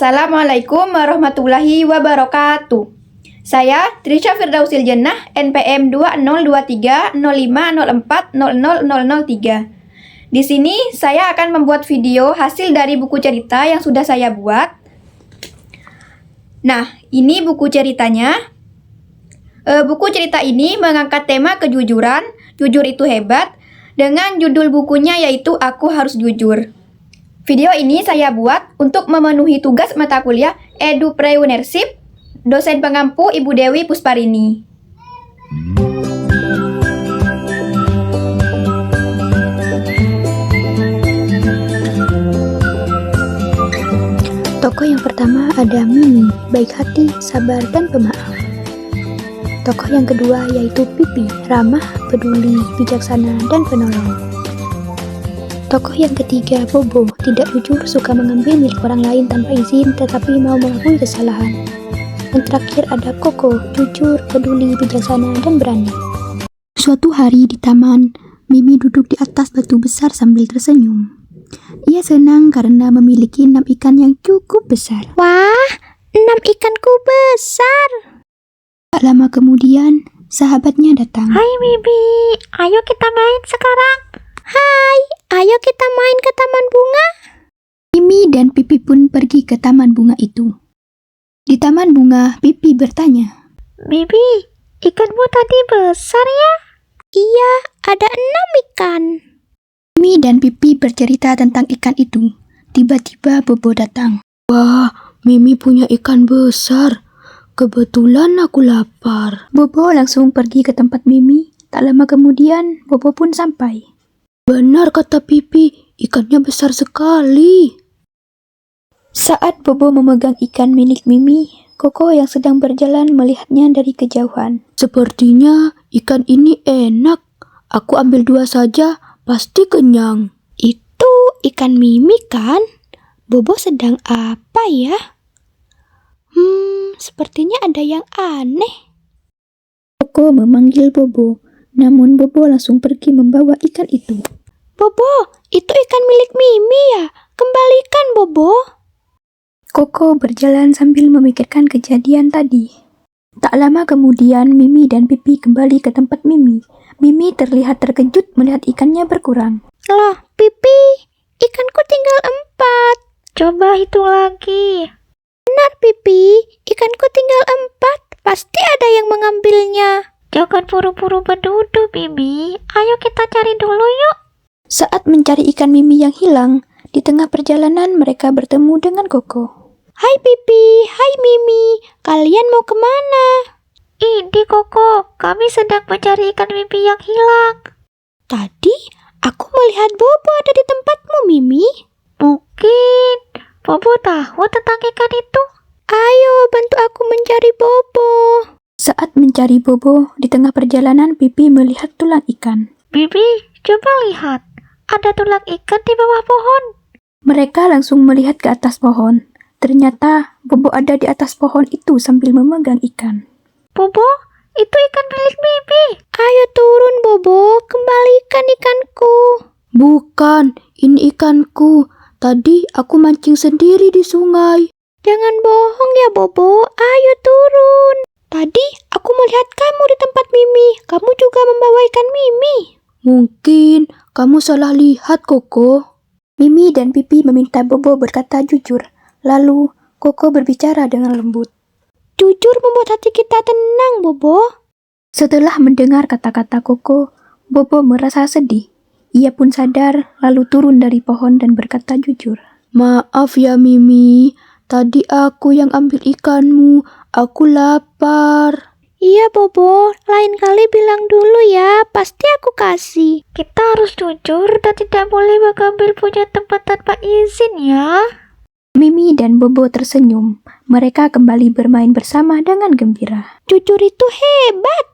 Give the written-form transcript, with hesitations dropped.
Assalamualaikum warahmatullahi wabarakatuh. Saya Trisha Firdausil Jannah, NPM 202305040003. Di sini saya akan membuat video hasil dari buku cerita yang sudah saya buat. Nah, ini buku ceritanya. Buku cerita ini mengangkat tema kejujuran, jujur itu hebat, dengan judul bukunya yaitu Aku Harus Jujur. Video ini saya buat untuk memenuhi tugas mata kuliah Edupreneurship, dosen pengampu Ibu Dewi Pusparini. Tokoh yang pertama ada Mimi, baik hati, sabar, dan pemaaf. Tokoh yang kedua yaitu Pipi, ramah, peduli, bijaksana, dan penolong. Tokoh yang ketiga Bobo, tidak jujur, suka mengambil milik orang lain tanpa izin tetapi mau mengakui kesalahan. Yang terakhir ada Koko, jujur, peduli, bijaksana, dan berani. Suatu hari di taman, Mimi duduk di atas batu besar sambil tersenyum. Ia senang karena memiliki 6 ikan yang cukup besar. Wah, 6 ikanku besar. Tak lama kemudian, sahabatnya datang. Hai Bibi, ayo kita main sekarang. Hai, ayo kita main ke taman bunga. Mimi dan Pipi pun pergi ke taman bunga itu. Di taman bunga, Pipi bertanya, Bibi, ikanmu tadi besar ya? Iya, ada 6 ikan. Mimi dan Pipi bercerita tentang ikan itu. Tiba-tiba Bobo datang. Wah, Mimi punya ikan besar. Kebetulan aku lapar. Bobo langsung pergi ke tempat Mimi. Tak lama kemudian, Bobo pun sampai. Benar kata Pipi, ikannya besar sekali. Saat Bobo memegang ikan milik Mimi, Koko yang sedang berjalan melihatnya dari kejauhan. Sepertinya ikan ini enak. Aku ambil 2 saja, pasti kenyang. Itu ikan Mimi kan? Bobo sedang apa ya? Sepertinya ada yang aneh. Koko memanggil Bobo, namun Bobo langsung pergi membawa ikan itu. Bobo, itu ikan milik Mimi ya? Kembalikan, Bobo. Koko berjalan sambil memikirkan kejadian tadi. Tak lama kemudian, Mimi dan Pipi kembali ke tempat Mimi. Mimi terlihat terkejut melihat ikannya berkurang. Loh, Pipi, ikanku tinggal 4. Coba hitung lagi. Benar, Pipi, ikanku tinggal 4. Pasti ada yang mengambilnya. Jangan buru-buru berduduk, Bibi. Ayo kita cari dulu yuk. Saat mencari ikan Mimi yang hilang, di tengah perjalanan mereka bertemu dengan Koko. Hai Pipi, hai Mimi, kalian mau kemana? Ini Koko, kami sedang mencari ikan Mimi yang hilang. Tadi aku melihat Bobo ada di tempatmu, Mimi. Mungkin Bobo tahu tentang ikan itu. Ayo bantu aku mencari Bobo. Saat mencari Bobo, di tengah perjalanan Pipi melihat tulang ikan. Bibi, coba lihat. Ada tulang ikan di bawah pohon. Mereka langsung melihat ke atas pohon. Ternyata Bobo ada di atas pohon itu sambil memegang ikan. Bobo, itu ikan milik Bibi. Ayo turun, Bobo. Kembalikan ikanku. Bukan, ini ikanku. Tadi aku mancing sendiri di sungai. Jangan bohong ya, Bobo. Ayo turun. Tadi aku melihat kamu di tempat Mimi. Kamu juga membawa ikan Mimi. Mungkin kamu salah lihat, Koko. Mimi dan Pipi meminta Bobo berkata jujur. Lalu Koko berbicara dengan lembut. Jujur membuat hati kita tenang, Bobo. Setelah mendengar kata-kata Koko, Bobo merasa sedih. Ia pun sadar lalu turun dari pohon dan berkata jujur. Maaf ya Mimi, tadi aku yang ambil ikanmu. Aku lapar. Iya, Bobo. Lain kali bilang dulu ya. Pasti aku kasih. Kita harus jujur dan tidak boleh mengambil punya tempat tanpa izin ya. Mimi dan Bobo tersenyum. Mereka kembali bermain bersama dengan gembira. Jujur itu hebat.